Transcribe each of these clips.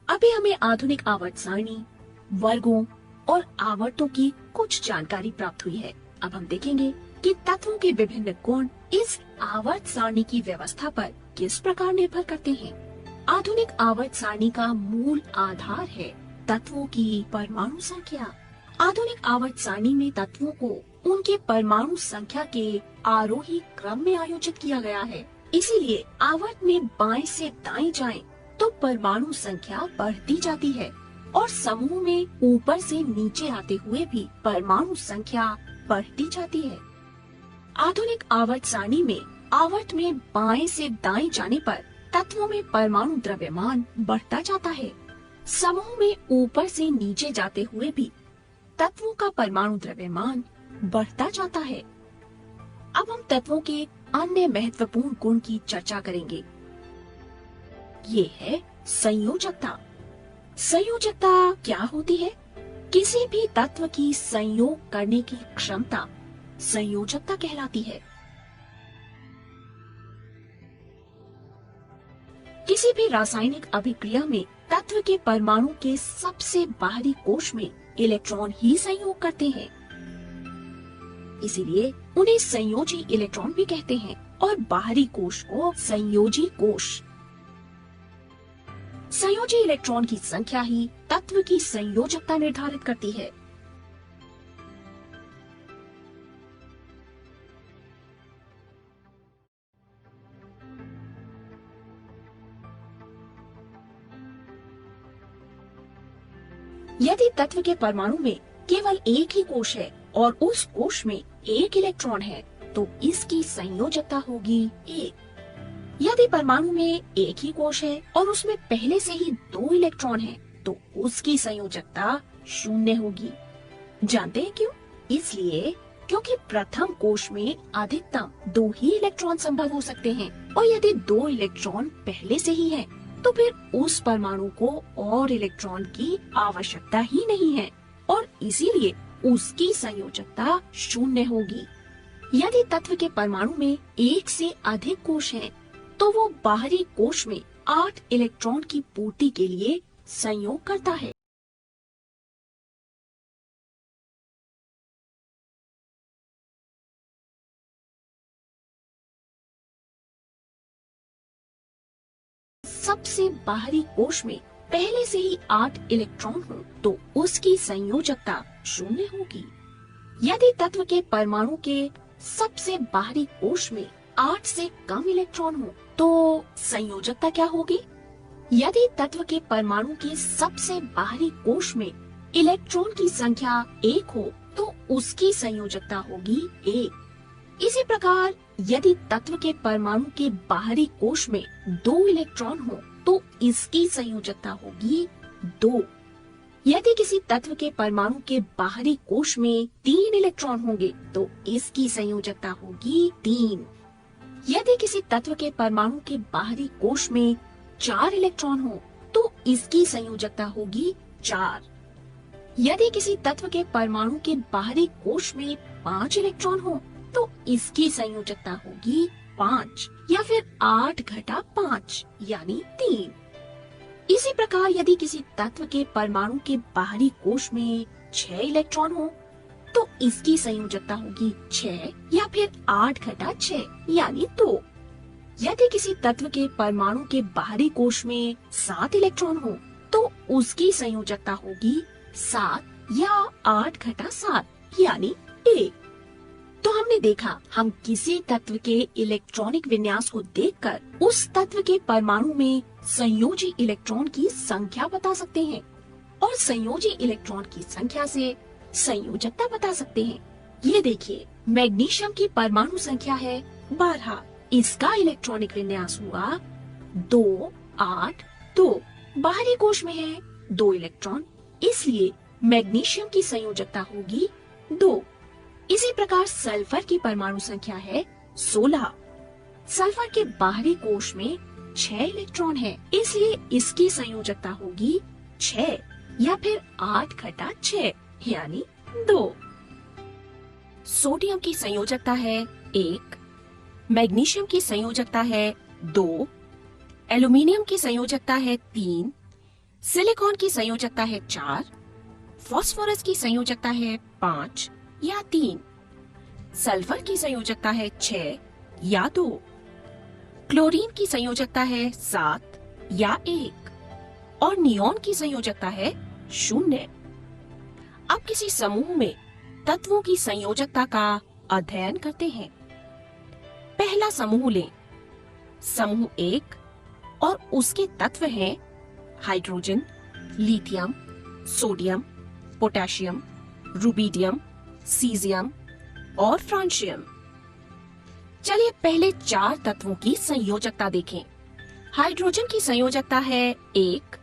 अभी हमें आधुनिक आवर्त सारणी, वर्गों और आवर्तों की कुछ जानकारी प्राप्त हुई है। अब हम देखेंगे कि तत्वों के विभिन्न गुण इस आवर्त सारणी की व्यवस्था पर किस प्रकार निर्भर करते हैं। आधुनिक आवर्त सारणी का मूल आधार है तत्वों की परमाणु संख्या। आधुनिक आवर्त सारणी में तत्वों को उनके परमाणु संख्या के आरोही क्रम में आयोजित किया गया है। इसीलिए आवर्त में बाएं से दाएं जाएं तो परमाणु संख्या बढ़ती जाती है और समूह में ऊपर से नीचे आते हुए भी परमाणु संख्या बढ़ती जाती है। आधुनिक आवर्त सारणी में आवर्त में बाएं से दाएं जाने पर तत्वों में परमाणु द्रव्यमान बढ़ता जाता है। समूह में ऊपर से नीचे जाते हुए भी तत्वों का परमाणु द्रव्यमान बढ़ता जाता है। अब हम तत्वों के अन्य महत्वपूर्ण गुण की चर्चा करेंगे। ये है संयोजकता। संयोजकता क्या होती है? किसी भी तत्व की संयोग करने की क्षमता संयोजकता कहलाती है। किसी भी रासायनिक अभिक्रिया में तत्व के परमाणु के सबसे बाहरी कोश में इलेक्ट्रॉन ही संयोग करते हैं। इसीलिए उन्हें संयोजी इलेक्ट्रॉन भी कहते हैं और बाहरी कोश को संयोजी कोश। संयोजी इलेक्ट्रॉन की संख्या ही तत्व की संयोजकता निर्धारित करती है। यदि तत्व के परमाणु में केवल एक ही कोश है और उस कोश में एक इलेक्ट्रॉन है तो इसकी संयोजकता होगी एक। यदि परमाणु में एक ही कोश है और उसमें पहले से ही 2 इलेक्ट्रॉन हैं, तो उसकी संयोजकता 0 होगी। जानते हैं क्यों? इसलिए क्योंकि प्रथम कोश में अधिकतम 2 ही इलेक्ट्रॉन संभव हो सकते हैं और यदि 2 इलेक्ट्रॉन पहले से ही है तो फिर उस परमाणु को और इलेक्ट्रॉन की आवश्यकता ही नहीं है और इसीलिए उसकी संयोजकता 0 होगी। यदि तत्व के परमाणु में एक से अधिक कोश हैं, तो वो बाहरी कोश में 8 इलेक्ट्रॉन की पूर्ति के लिए संयोग करता है। सबसे बाहरी कोश में पहले से ही 8 इलेक्ट्रॉन हो तो उसकी संयोजकता 0 होगी। यदि तत्व के परमाणु के सबसे बाहरी कोश में 8 से कम इलेक्ट्रॉन हो तो संयोजकता क्या होगी? यदि तत्व के परमाणु के सबसे बाहरी कोश में इलेक्ट्रॉन की संख्या 1 हो तो उसकी संयोजकता होगी 1। इसी प्रकार यदि तत्व के परमाणु के बाहरी कोश में 2 इलेक्ट्रॉन हो तो इसकी संयोजकता होगी 2। यदि किसी तत्व के परमाणु के बाहरी कोश में 3 इलेक्ट्रॉन होंगे तो इसकी संयोजकता होगी 3। यदि किसी तत्व के परमाणु के बाहरी कोश में 4 इलेक्ट्रॉन हो तो इसकी संयोजकता होगी 4। यदि किसी तत्व के परमाणु के बाहरी कोश में 5 इलेक्ट्रॉन हो तो इसकी संयोजकता होगी 5 या फिर 8 घटा 5 यानी 3। इसी प्रकार यदि किसी तत्व के परमाणु के बाहरी कोश में 6 इलेक्ट्रॉन हो तो इसकी संयोजकता होगी 6 या फिर 8 घटा 6 यानी 2। यदि किसी तत्व के परमाणु के बाहरी कोश में 7 इलेक्ट्रॉन हो तो उसकी संयोजकता होगी 7 या 8 घटा 7 यानी 1। तो हमने देखा हम किसी तत्व के इलेक्ट्रॉनिक विन्यास को देखकर उस तत्व के परमाणु में संयोजी इलेक्ट्रॉन की संख्या बता सकते हैं और संयोजी इलेक्ट्रॉन की संख्या से संयोजकता बता सकते हैं। ये देखिए, मैग्नीशियम की परमाणु संख्या है 12। इसका इलेक्ट्रॉनिक विन्यास हुआ 2 8 2। बाहरी कोश में है 2 इलेक्ट्रॉन, इसलिए मैग्नीशियम की संयोजकता होगी 2। इसी प्रकार सल्फर की परमाणु संख्या है 16। सल्फर के बाहरी कोश में 6 इलेक्ट्रॉन है, इसलिए इसकी संयोजकता होगी 6 या फिर 8 घटा 6 यानी 2। सोडियम की संयोजकता है 1, मैग्नीशियम की संयोजकता है 2, एल्यूमिनियम की संयोजकता है 3, सिलिकॉन की संयोजकता है 4, फास्फोरस की संयोजकता है 5 या 3, सल्फर की संयोजकता है 6 या 2, क्लोरीन की संयोजकता है 7 या 1 और नियॉन की संयोजकता है 0। अब किसी समूह में तत्वों की संयोजकता का अध्ययन करते हैं। पहला समूह लें। समूह 1 और उसके तत्व हैं hydrogen, lithium, sodium, potassium, rubidium, caesium और फ्रांशियम। चलिए पहले 4 तत्वों की संयोजकता देखें। हाइड्रोजन की संयोजकता है 1,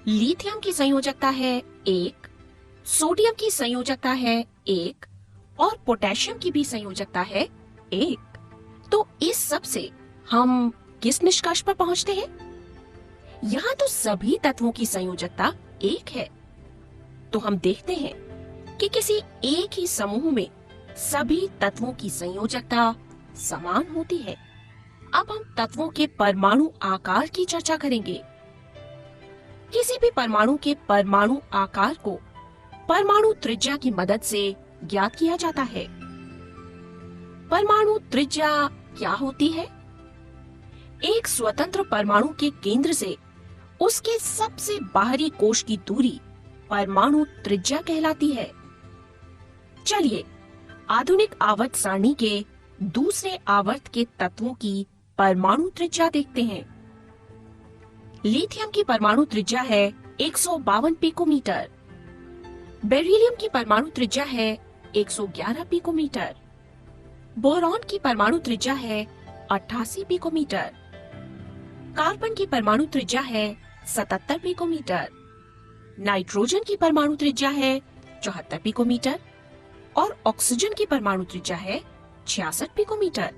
लिथियम की संयोजकता है 1, सोडियम की संयोजकता है 1 और पोटेशियम की भी संयोजकता है 1। तो इस सब से हम किस निष्कर्ष पर पहुंचते हैं? यहाँ तो सभी तत्वों की संयोजकता 1 है। तो हम देखते हैं कि किसी एक ही समूह में सभी तत्वों की संयोजकता समान होती है। अब हम तत्वों के परमाणु आकार की चर्चा करेंगे। किसी भी परमाणु के परमाणु आकार को परमाणु त्रिज्या की मदद से ज्ञात किया जाता है। परमाणु त्रिज्या क्या होती है? एक स्वतंत्र परमाणु के केंद्र से उसके सबसे बाहरी कोश की दूरी परमाणु त्रिज्या कहलाती है। चलिए आधुनिक आवर्त सारणी के दूसरे आवर्त के तत्वों की परमाणु त्रिज्या देखते हैं। लिथियम की परमाणु त्रिज्या है 152 पिकोमीटर, बेरिलियम की परमाणु त्रिज्या है 111 पिकोमीटर, बोरॉन की परमाणु त्रिज्या है 88 पिकोमीटर, कार्बन की परमाणु त्रिज्या है 77 पिकोमीटर, नाइट्रोजन की परमाणु त्रिज्या है 74 पिकोमीटर और ऑक्सीजन की परमाणु त्रिज्या है 66 पिकोमीटर।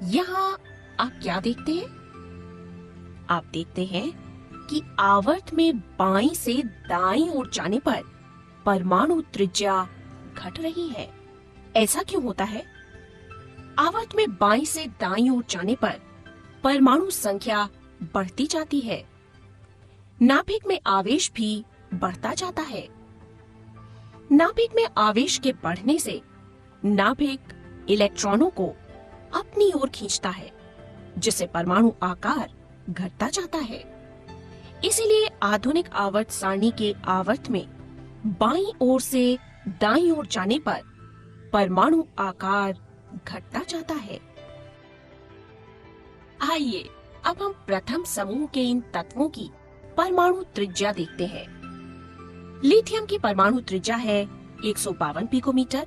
यहाँ आप क्या देखते हैं? आप देखते हैं कि आवर्त में बाईं से दाईं ओर जाने पर परमाणु त्रिज्या घट रही है। ऐसा क्यों होता है? आवर्त में बाईं से दाईं ओर जाने पर परमाणु संख्या बढ़ती जाती है। नाभिक में आवेश भी बढ़ता जाता है। नाभिक में आवेश के बढ़ने से नाभिक इलेक्ट्रॉनों को अपनी ओर खींचता है, जिससे परमाणु आकार घटता जाता है। इसीलिए आधुनिक आवर्त सारणी के आवर्त में बाईं ओर से दाईं ओर जाने पर परमाणु आकार घटता जाता है। आइए अब हम प्रथम समूह के इन तत्वों की परमाणु त्रिज्या देखते हैं। लिथियम की परमाणु त्रिज्या है 152 पिकोमीटर,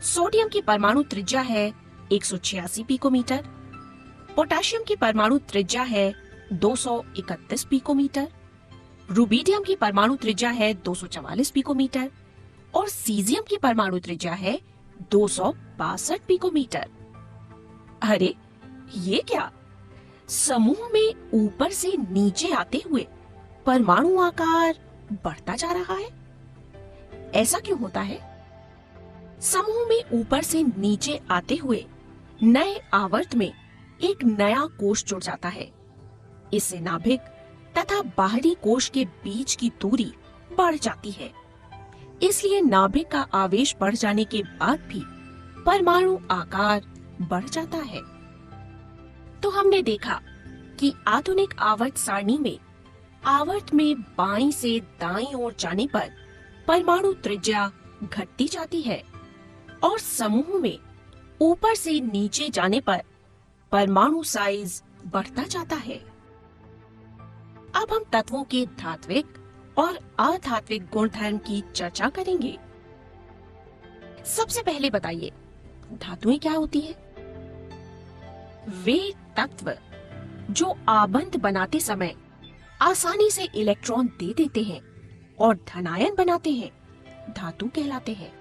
सोडियम की परमाणु त्रिज्या है 186 पिकोमीटर, पोटेशियम की परमाणु त्रिज्या है 231 पिकोमीटर, रुबिडियम की परमाणु त्रिज्या है 244 पिकोमीटर और सीजियम की परमाणु त्रिज्या है 262 पिकोमीटर। अरे ये क्या? समूह में ऊपर से नीचे आते हुए परमाणु आकार बढ़ता जा रहा है। ऐसा क्यों होता है? समूह में ऊपर से नीचे आते हुए नए आवर्त में एक नया कोश जुड़ जाता है। इससे नाभिक तथा बाहरी कोश के बीच की दूरी बढ़ जाती है। इसलिए नाभिक का आवेश बढ़ जाने के बाद भी परमाणु आकार बढ़ जाता है। तो हमने देखा कि आधुनिक आवर्त सारणी में आवर्त में बाईं से दाईं ओर जाने पर परमाणु त्रिज्या घटती जाती है और समूह में ऊपर से नीचे जाने पर परमाणु साइज बढ़ता जाता है। अब हम तत्वों के धात्विक और अधात्विक गुणधर्म की चर्चा करेंगे। सबसे पहले बताइए, धातुएं क्या होती है? वे तत्व जो आबंध बनाते समय आसानी से इलेक्ट्रॉन दे देते हैं और धनायन बनाते हैं, धातु कहलाते हैं।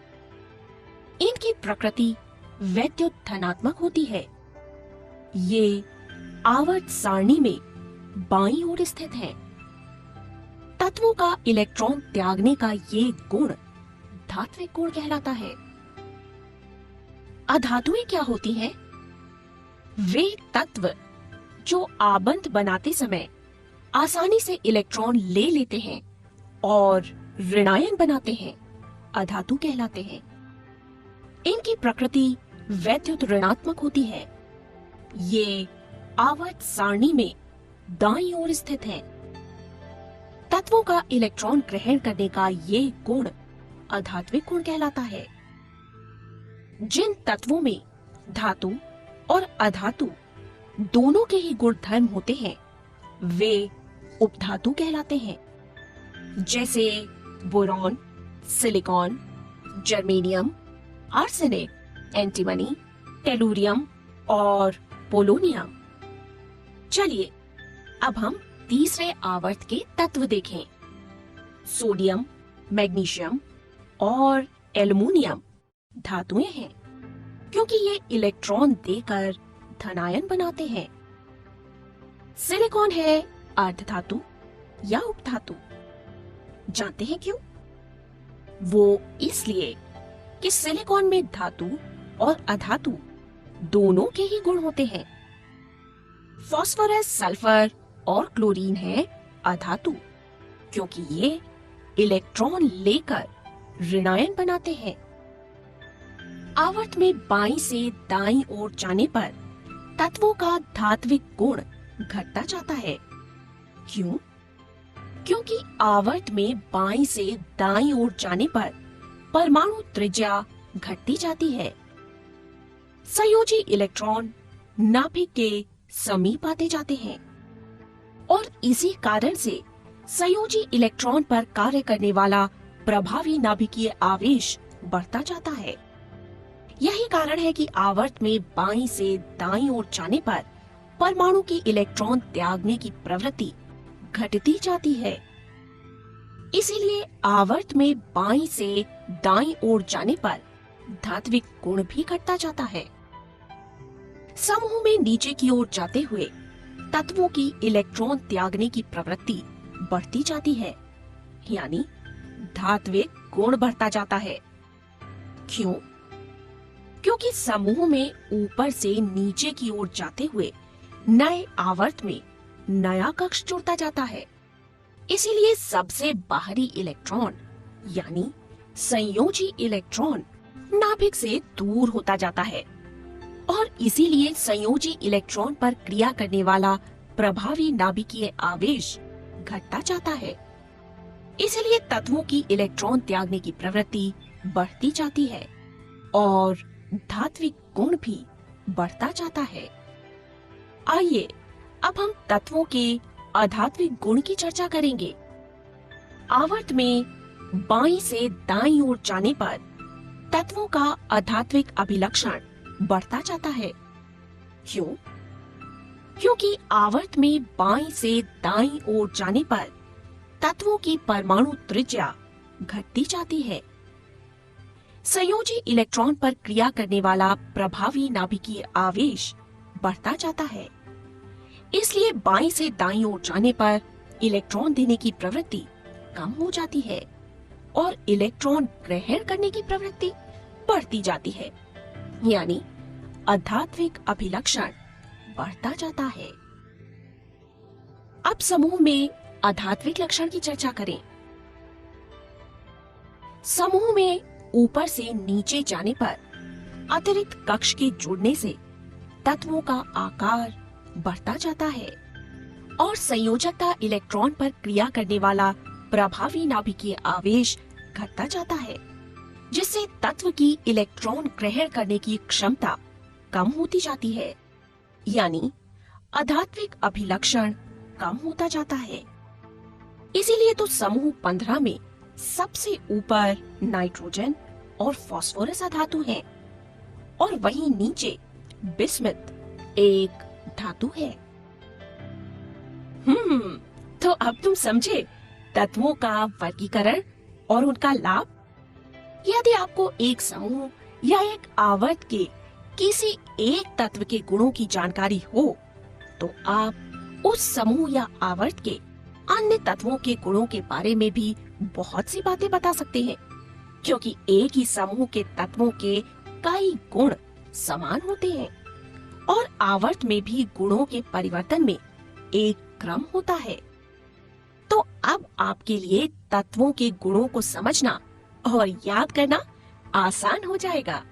इनकी प्रकृति वैद्युत धनात्मक होती है। ये आवर्त सारणी में बाईं ओर स्थित है। तत्वों का इलेक्ट्रॉन त्यागने का ये गुण धात्विक गुण कहलाता है। अधातुएं क्या होती हैं? वे तत्व जो आबंध बनाते समय आसानी से इलेक्ट्रॉन ले लेते हैं और ऋणायन बनाते हैं, अधातु कहलाते हैं। इनकी प्रकृति वैद्युत ऋणात्मक होती है। ये आवर्त सारणी में दाईं ओर स्थित है। तत्वों का इलेक्ट्रॉन ग्रहण करने का ये गुण अधात्विक गुण कहलाता है। जिन तत्वों में धातु और अधातु दोनों के ही गुण धर्म होते हैं वे उपधातु कहलाते हैं, जैसे boron, silicon, germanium, arsenic, antimony, tellurium और पोलोनियम। चलिए अब हम तीसरे आवर्त के तत्व देखें। सोडियम, मैग्नीशियम और एल्युमिनियम धातुएं हैं क्योंकि ये इलेक्ट्रॉन देकर धनायन बनाते हैं। सिलिकॉन है अर्धधातु या उपधातु। जानते हैं क्यों? वो इसलिए कि सिलिकॉन में धातु और अधातु दोनों के ही गुण होते हैं। फास्फोरस, सल्फर और क्लोरीन है अधातु क्योंकि ये इलेक्ट्रॉन लेकर ऋणायन बनाते हैं। आवर्त में बाईं से दाईं ओर जाने पर तत्वों का धात्विक गुण घटता जाता है। क्यों? क्योंकि आवर्त में बाईं से दाईं ओर जाने पर परमाणु त्रिज्या घटती जाती है। संयोजी इलेक्ट्रॉन नाभिक के समीप आते जाते हैं और इसी कारण से संयोजी इलेक्ट्रॉन पर कार्य करने वाला प्रभावी नाभिकीय आवेश बढ़ता जाता है। यही कारण है कि आवर्त में बाईं से दाईं ओर जाने पर परमाणु की इलेक्ट्रॉन त्यागने की प्रवृत्ति घटती जाती है। इसीलिए आवर्त में बाईं से दाईं ओर जाने पर धात्विक गुण भी घटता जाता है। समूह में नीचे की ओर जाते हुए तत्वों की इलेक्ट्रॉन त्यागने की प्रवृत्ति बढ़ती जाती है, यानी धात्विक गुण बढ़ता जाता है। क्यों? क्योंकि समूह में ऊपर से नीचे की ओर जाते हुए नए आवर्त में नया कक्ष जुड़ता जाता है। इसीलिए सबसे बाहरी इलेक्ट्रॉन यानी संयोजी इलेक्ट्रॉन नाभिक से दूर होता जाता है और इसीलिए संयोजी इलेक्ट्रॉन पर क्रिया करने वाला प्रभावी नाभिकीय आवेश घटता जाता है। इसीलिए तत्वों की इलेक्ट्रॉन त्यागने की प्रवृत्ति बढ़ती जाती है और धात्विक गुण भी बढ़ता जाता है। आइए अब हम तत्वों के अधात्विक गुण की चर्चा करेंगे। आवर्त में बाईं से दाईं ओर जाने पर तत्वों का अधात्विक अभिलक्षण बढ़ता जाता है। क्यों? क्योंकि आवर्त में बाईं से दाईं ओर जाने पर तत्वों की परमाणु त्रिज्या घटती जाती है। संयोजी इलेक्ट्रॉन पर क्रिया करने वाला प्रभावी नाभिकीय आवेश बढ़ता जाता है। इसलिए बाईं से दाईं ओर जाने पर इलेक्ट्रॉन देने की प्रवृत्ति कम हो जाती है और इलेक्ट्रॉन ग्रहण करने की प्रवृत्ति बढ़ती जाती है, यानी आध्यात्मिक अभिलक्षण बढ़ता जाता है। अब समूह में आध्यात्मिक लक्षण की चर्चा करें। समूह में ऊपर से नीचे जाने पर अतिरिक्त कक्ष के जुड़ने से तत्वों का आकार बढ़ता जाता है और संयोजकता इलेक्ट्रॉन पर क्रिया करने वाला प्रभावी नाभिकीय आवेश घटता जाता है, जिससे तत्व की इलेक्ट्रॉन ग्रहण करने की क्षमता कम होती जाती है, यानी आध्यात्मिक अभिलक्षण कम होता जाता है। इसीलिए तो समूह 15 में सबसे ऊपर नाइट्रोजन और फास्फोरस धातु हैं और वहीं नीचे बिस्मथ एक धातु है। तो अब तुम समझे तत्वों का वर्गीकरण और उनका लाभ। यदि आपको एक समूह या एक आवर्त के किसी एक तत्व के गुणों की जानकारी हो तो आप उस समूह या आवर्त के अन्य तत्वों के गुणों के बारे में भी बहुत सी बातें बता सकते हैं, क्योंकि एक ही समूह के तत्वों के कई गुण समान होते हैं और आवर्त में भी गुणों के परिवर्तन में एक क्रम होता है। आपके लिए तत्वों के गुणों को समझना और याद करना आसान हो जाएगा।